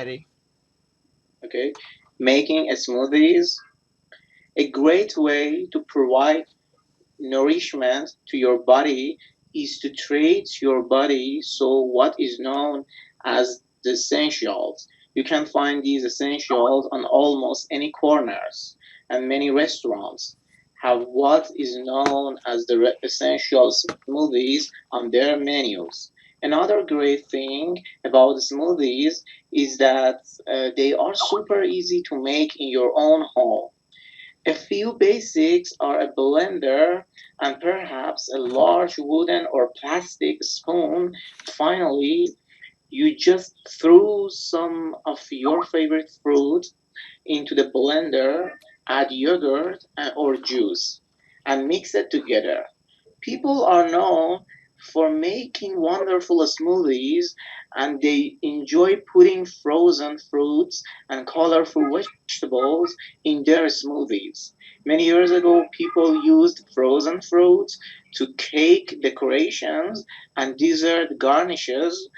ready. Okay, making a smoothies a great way to provide nourishment to your body is to treat your body so what is known as the essentials. You can find these essentials on almost any corners, and many restaurants have what is known as the essential smoothies on their menus. Another great thing about smoothies is that they are super easy to make in your own home. A few basics are a blender and perhaps a large wooden or plastic spoon. Finally, you just throw some of your favorite fruit into the blender, add yogurt or juice, and mix it together. People are known for making wonderful smoothies and they enjoy putting frozen fruits and colorful vegetables in their smoothies. Many years ago, people used frozen fruits to cake decorations and dessert garnishes,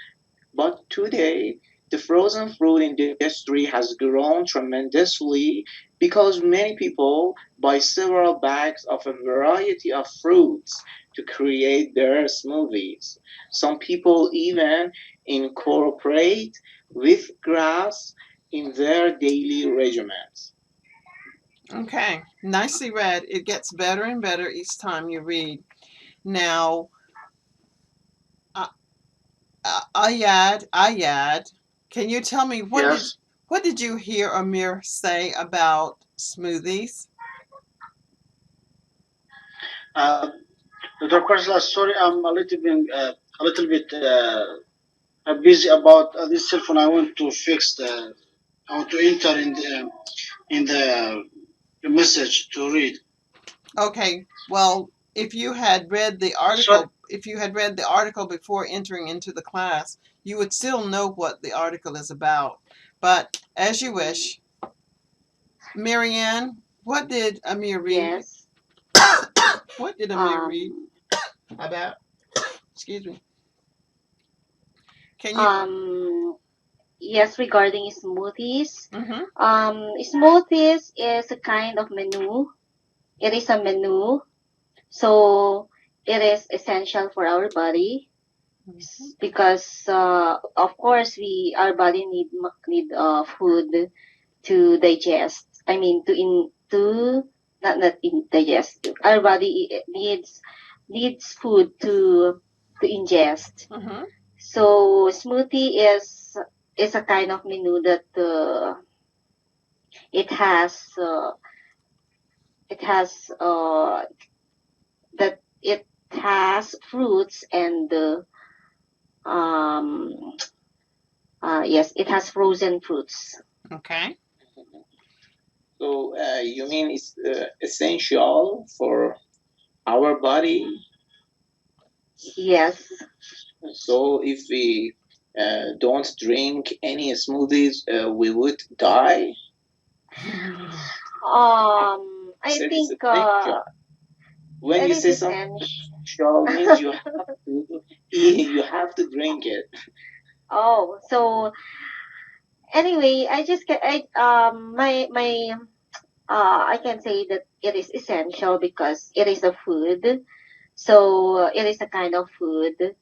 but today, the frozen fruit industry has grown tremendously because many people buy several bags of a variety of fruits to create their smoothies. Some people even incorporate with grass in their daily regimens. Okay, nicely read. It gets better and better each time you read. Now, uh, Ayad, can you tell me Yes. what did you hear Amir say about smoothies? Uh, Dr. Karsla, sorry, I'm a little bit busy about this cell phone. I want to fix the. I want to enter in the message to read. Okay, well, Sorry. if you had read the article before entering into the class, you would still know what the article is about. But as you wish, Marianne, what did Amir read? Yes. What did Amir read Um, about? Excuse me. Can you? um, yes, regarding smoothies. Mm-hmm. Smoothies is a kind of menu. It is a menu, so it is essential for our body Mm-hmm. because, of course, our body need food to digest. I mean, to not in digest. Our body needs food to ingest. Mm-hmm. So smoothie is a kind of menu that it has uh, it has that it has fruits and um yes, it has frozen fruits. Okay. So, you mean it's essential for our body. Yes. So if we don't drink any smoothies, we would die. I So it's think essential. When it you is say something essential. essential, means you have to you have to drink it. Oh, so anyway, I just get I my I can say that it is essential because it is a food. So it is a kind of food,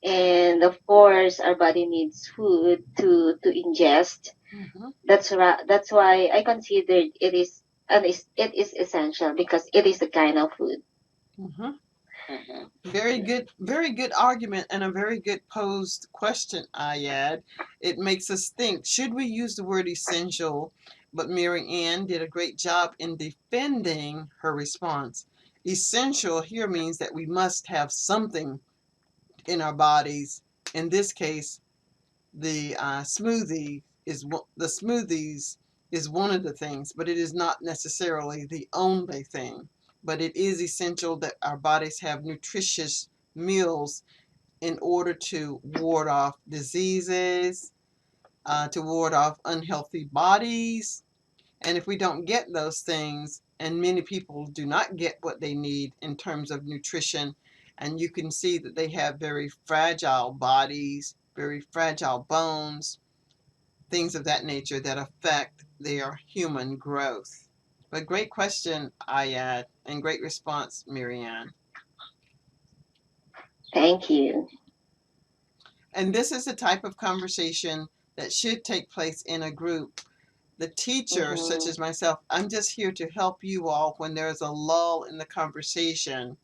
and of course, our body needs food to ingest. Mm-hmm. That's why I considered it is essential because it is a kind of food. Mm-hmm. Mhm. Very good argument and a very good posed question, Ayad. It makes us think, should we use the word essential? But Mary Ann did a great job in defending her response. Essential here means that we must have something in our bodies. In this case, the smoothies is one of the things, but it is not necessarily the only thing. But it is essential that our bodies have nutritious meals in order to ward off diseases, to ward off unhealthy bodies. And if we don't get those things, and many people do not get what they need in terms of nutrition, and you can see that they have very fragile bodies, very fragile bones, things of that nature that affect their human growth. But great question, Ayad, and great response, Marianne. Thank you. And this is the type of conversation that should take place in a group. The teacher, such Mm-hmm. as myself, I'm just here to help you all when there's a lull in the conversation.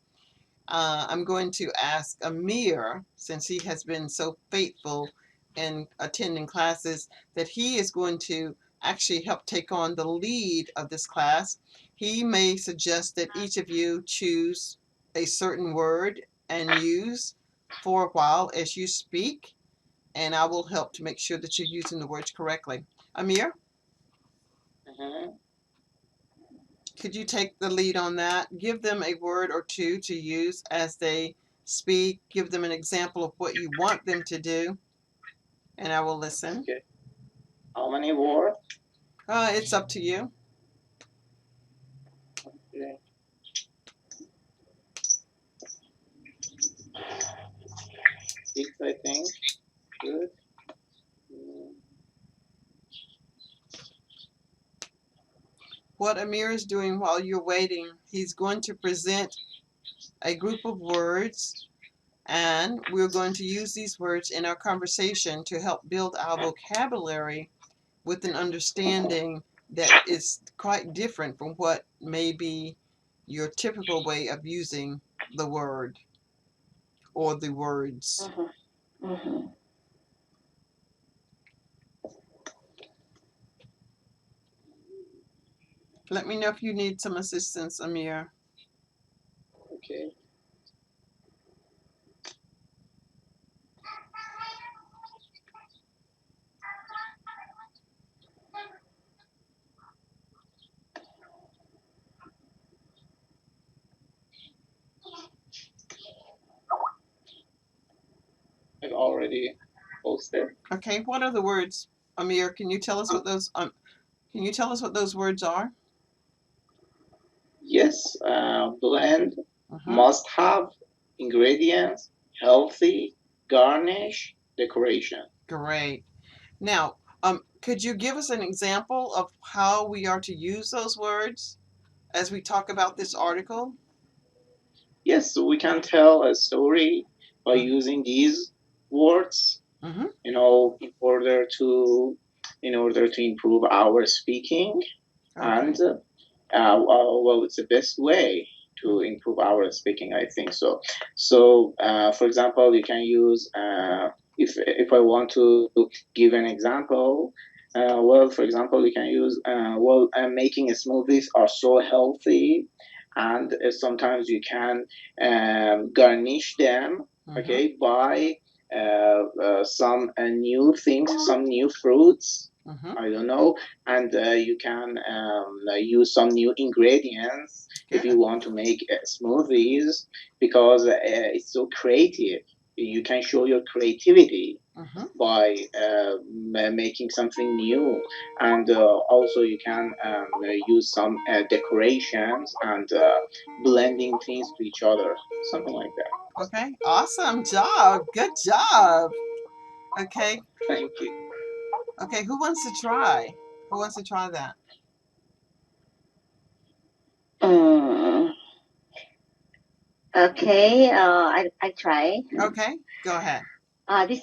I'm going to ask Amir, since he has been so faithful in attending classes, that he is going to actually help take on the lead of this class. He may suggest that each of you choose a certain word and use for a while as you speak, and I will help to make sure that you're using the words correctly. Amir, Mhm. could you take the lead on that? Give them a word or two to use as they speak. Give them an example of what you want them to do, and I will listen. Okay. How many words? It's up to you. Okay. 6, I think. Good. Mm, What Amir is doing while you're waiting, he's going to present a group of words, and we're going to use these words in our conversation to help build our vocabulary with an understanding that is quite different from what may be your typical way of using the word or the words. Mm-hmm. Mm-hmm. Let me know if you need some assistance, Amir. okay. I've already posted. Okay, what are the words, Amir? Can you tell us what those words are? Yes. Blend, Uh-huh. must have, ingredients, healthy, garnish, decoration. Great. Now, could you give us an example of how we are to use those words as we talk about this article? Yes, so we can tell a story by Mm-hmm. using these words, Mm-hmm. in order to improve our speaking, Okay. and well, it's the best way to improve our speaking, I think so. So, for example, you can use, if I want to give an example, well, for example, you can use, making smoothies are so healthy, and sometimes you can garnish them, Mm-hmm. okay, by some new things, some new fruits. Mm-hmm. I don't know, and you can use some new ingredients if you Good. want to make smoothies, because it's so creative. You can show your creativity Mm-hmm. by making something new, and also you can use some decorations and blending things to each other, something like that. Okay. Awesome job. Good job. Okay. Thank you. Okay. Who wants to try? Who wants to try that? Mm. Okay. I try. Okay. Go ahead. The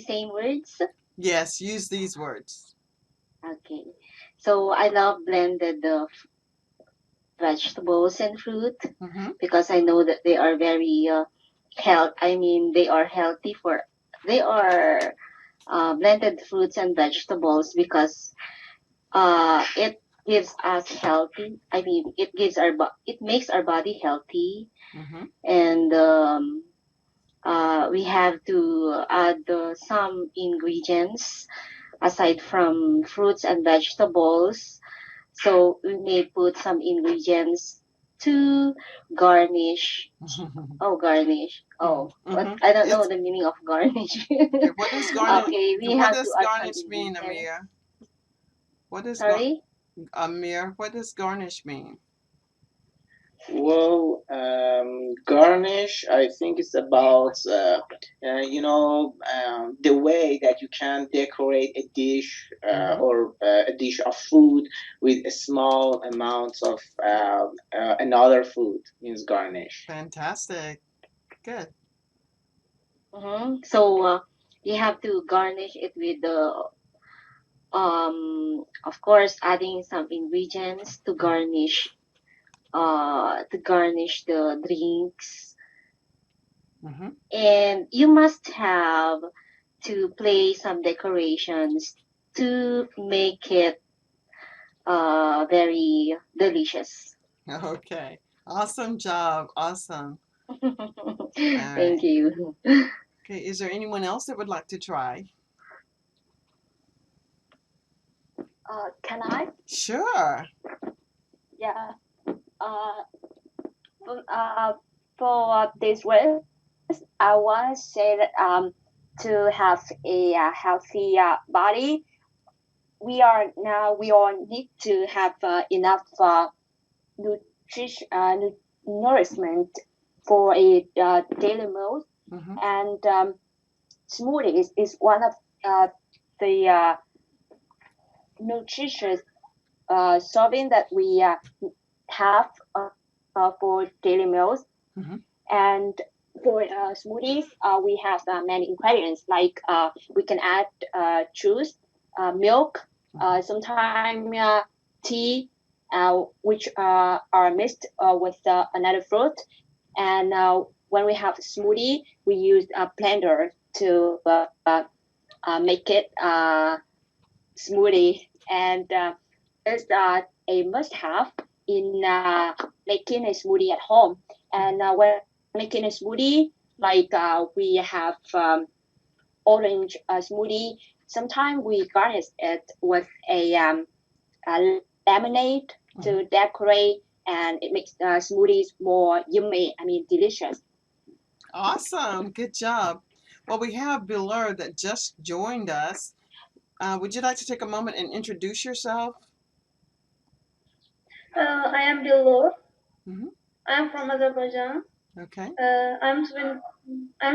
same words. Yes. Use these words. Okay. So I love blended vegetables and fruit Mm-hmm. because I know that they are very health. I mean, they are healthy for. They are blended fruits and vegetables because it gives us healthy. I mean, it makes our body healthy, Mm-hmm. and we have to add some ingredients aside from fruits and vegetables. So we may put some ingredients to garnish. Oh, garnish. Oh, what? Mm-hmm. I don't know It's the meaning of garnish. okay. What does garnish? Okay, we What have to does add some garnish mean, ingredients. Amir? What does Sorry? Amir? What does garnish mean? Well, garnish, I think it's about, the way that you can decorate a dish Mm-hmm. or a dish of food with a small amount of another food means garnish. Fantastic. Good. So you have to garnish it with the of course adding some ingredients to garnish the drinks, Mm-hmm. and you must have to place some decorations to make it very delicious. Okay. Awesome job. Awesome. All Thank right. you. Okay. Is there anyone else that would like to try? Can I? Sure. Yeah. Uh, for, this rest, I want to say that to have a healthy body, we all need to have enough nourishment for a daily meal, Mm-hmm. and smoothies is one of the nutritious serving that we have for daily meals. Mm-hmm. And for smoothies, we have many ingredients like we can add juice, milk, Mm-hmm. sometimes tea, which are mixed with another fruit. And when we have smoothie, we use a blender to make it smoothie. And it's a must-have in making a smoothie at home. And when making a smoothie, like we have orange smoothie. Sometimes we garnish it with a lemonade to Mm-hmm. decorate, and it makes smoothies more yummy. I mean, delicious. Awesome. Good job. Well, we have Bilur that just joined us. Would you like to take a moment and introduce yourself? I am Dilor. Mm-hmm. I am from Azerbaijan. Okay. I'm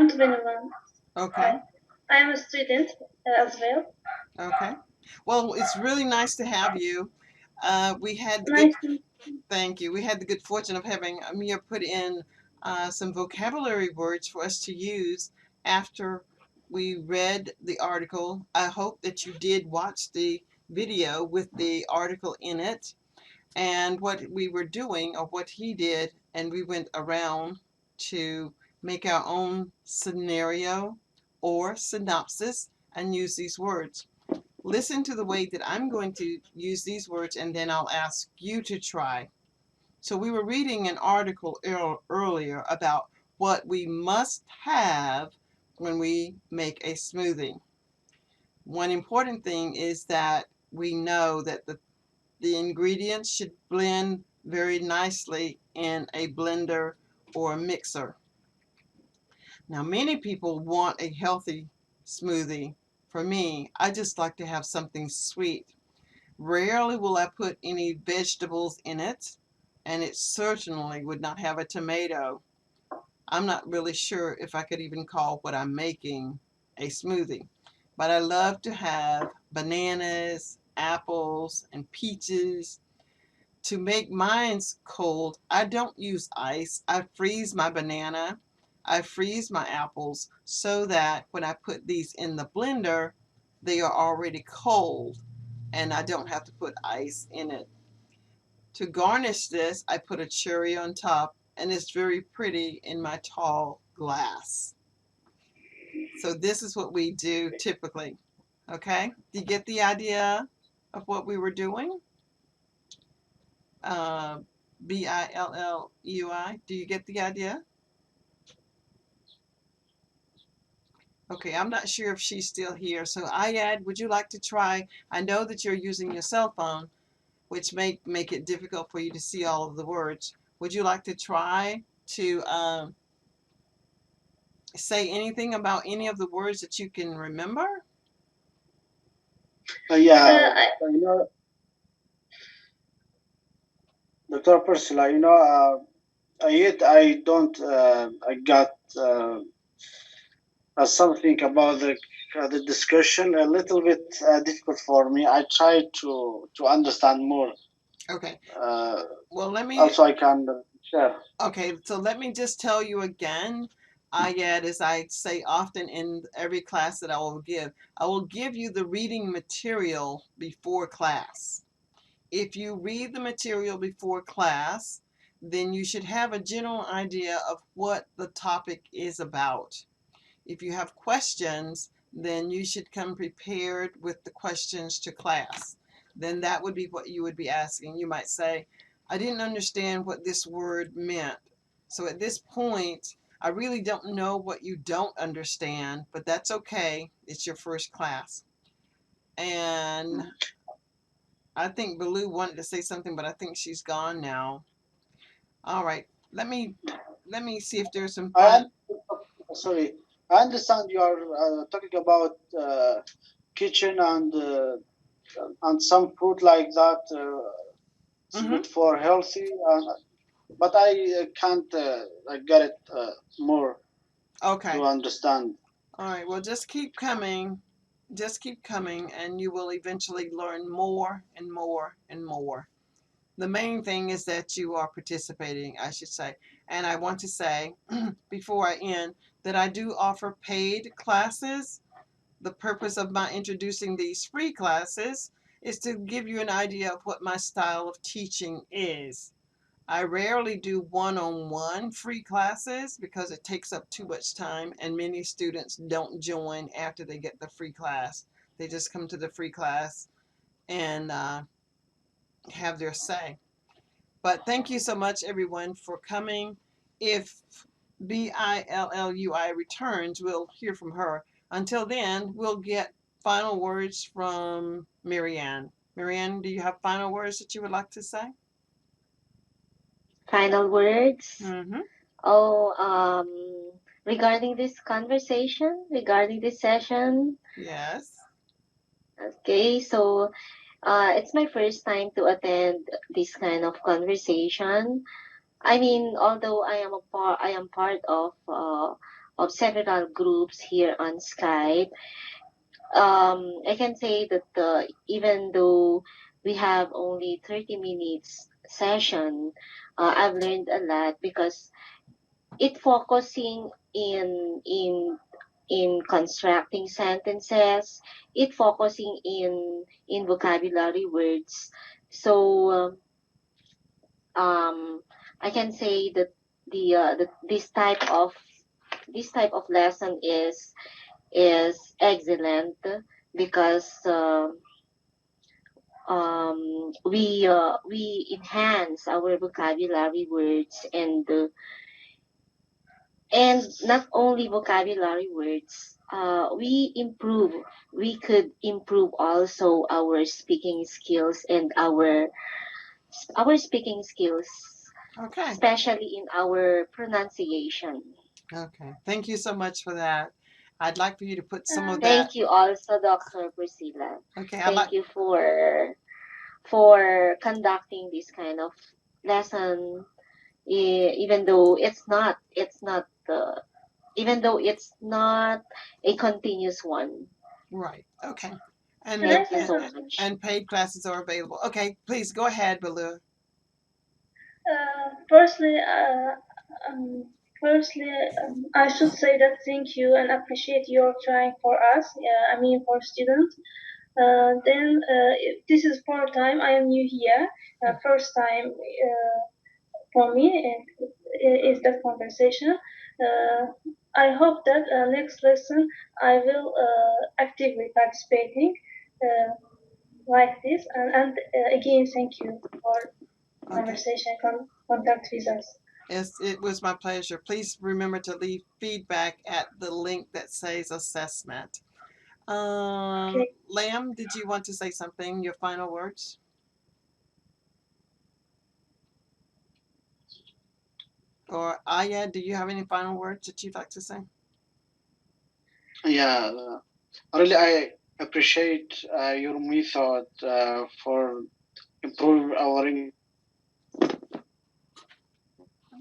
21. Okay. Uh, I am a student as well. Okay. Well, it's really nice to have you. We had the good, Nice to thank you. We had the good fortune of having Amir put in some vocabulary words for us to use after we read the article. I hope that you did watch the video with the article in it and what we were doing or what he did, and we went around to make our own scenario or synopsis and use these words. Listen to the way that I'm going to use these words, and then I'll ask you to try. So we were reading an article earlier about what we must have when we make a smoothie. One important thing is that we know that the ingredients should blend very nicely in a blender or a mixer. Now, many people want a healthy smoothie. For me, I just like to have something sweet. Rarely will I put any vegetables in it, and it certainly would not have a tomato. I'm not really sure if I could even call what I'm making a smoothie. But I love to have bananas, apples, and peaches. To make mine's cold, I don't use ice. I freeze my banana. I freeze my apples so that when I put these in the blender, they are already cold and I don't have to put ice in it. To garnish this, I put a cherry on top, and it's very pretty in my tall glass. So this is what we do typically. Okay? Do you get the idea of what we were doing? Uh, Billui. Do you get the idea? Okay, I'm not sure if she's still here. So Ayad, would you like to try? I know that you're using your cell phone, which may make it difficult for you to see all of the words. Would you like to try to say anything about any of the words that you can remember? Yeah, I, Dr. Priscilla, yet I don't. I got something about the discussion a little bit difficult for me. I try to understand more. Okay. Uh, Well, let me. Also, I can share. Okay, so let me just tell you again. Ayad, as I say often in every class that I will give you the reading material before class. If you read the material before class, then you should have a general idea of what the topic is about. If you have questions, then you should come prepared with the questions to class. Then that would be what you would be asking. You might say, I didn't understand what this word meant. So at this point, I really don't know what you don't understand, but that's okay. It's your first class. And I think Baloo wanted to say something, but I think she's gone now. All right. Let me see if there's some I fun. sorry. I understand you are talking about kitchen and some food like that. It's Mm-hmm. good for healthy, but I can't I get it more to Okay. understand. All right. Well, just keep coming. Just keep coming, and you will eventually learn more and more and more. The main thing is that you are participating, I should say. And I want to say before I end that I do offer paid classes. The purpose of my introducing these free classes is to give you an idea of what my style of teaching is. I rarely do one-on-one free classes because it takes up too much time and many students don't join after they get the free class. They just come to the free class and have their say. But thank you so much, everyone, for coming. If Billui returns, we'll hear from her. Until then, we'll get final words from Marianne. Marianne, do you have final words that you would like to say? Final words. Mm-hmm. Oh, regarding this conversation, regarding this session. Yes. Okay, so it's my first time to attend this kind of conversation. I mean, although I am part of several groups here on Skype. I can say that even though we have only 30 minutes session, I've learned a lot because it focusing in constructing sentences, it focusing in vocabulary words. So I can say that this type of lesson is excellent because we enhance our vocabulary words and not only vocabulary words, we could improve also our speaking skills and our speaking skills, Okay. especially in our pronunciation. Okay. Thank you so much for that. I'd like for you to put some of that. Thank you also, Dr. Priscilla. Okay. I'd like. Thank you for conducting this kind of lesson, even though even though it's not a continuous one. Right. Okay. And Can I the Thank you say so something? much. and paid classes are available. Okay. Please go ahead, Baloo. Firstly, firstly, I should say that thank you and appreciate your trying for us. I mean for students. Then this is fourth time I am new here. First time for me is that conversation. Uh, I hope that next lesson I will actively participating like this. And again, thank you for Okay. conversation contact with us. Yes, it was my pleasure. Please remember to leave feedback at the link that says assessment. Okay. Lamb, did you want to say something? Your final words? Or Aya, do you have any final words that you'd like to say? Yeah, really, I appreciate your method for improve our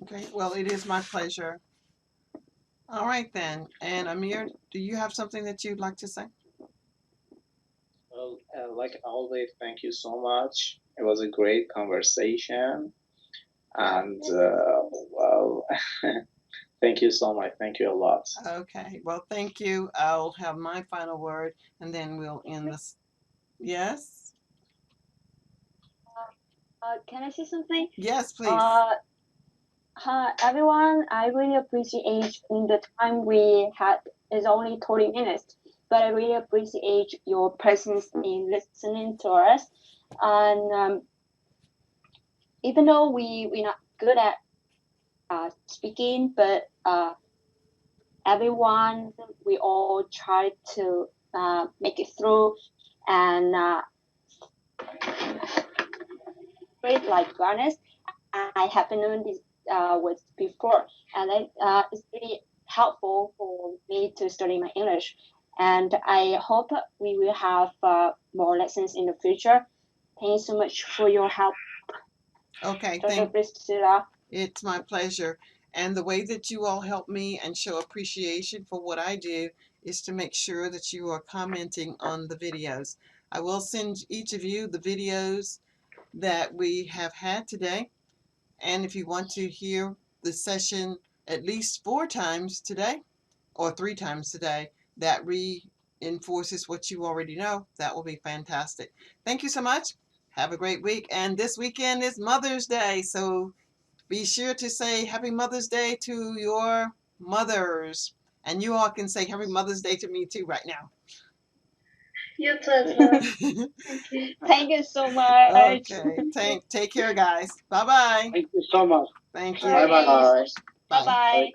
Okay, well, it is my pleasure. All right then. And Amir, do you have something that you'd like to say? Well, like always, thank you so much. It was a great conversation, and well, thank you so much. Thank you a lot. Okay, well, thank you. I'll have my final word and then we'll end this. Yes? Can I say something? Yes, please. Uh, Everyone, I really appreciate the time we had is only 30 minutes, but I really appreciate your presence in listening to us. And even though we're not good at speaking, but everyone, we all try to make it through and great, like honest. I haven't known this was before, and it's really helpful for me to study my English. And I hope we will have more lessons in the future. Thank you so much for your help, Okay, Dr. Priscilla. it's my pleasure. And the way that you all help me and show appreciation for what I do is to make sure that you are commenting on the videos. I will send each of you the videos that we have had today. And if you want to hear the session at least 4 times today or 3 times today, that reinforces what you already know. That will be fantastic. Thank you so much. Have a great week. And this weekend is Mother's Day. So be sure to say Happy Mother's Day to your mothers. And you all can say Happy Mother's Day to me too right now. You too as well. Thank you. Thank you so much. Okay. Take care, guys. Bye bye. Thank you so much. Thank Bye you. bye. Bye. Bye. Bye bye.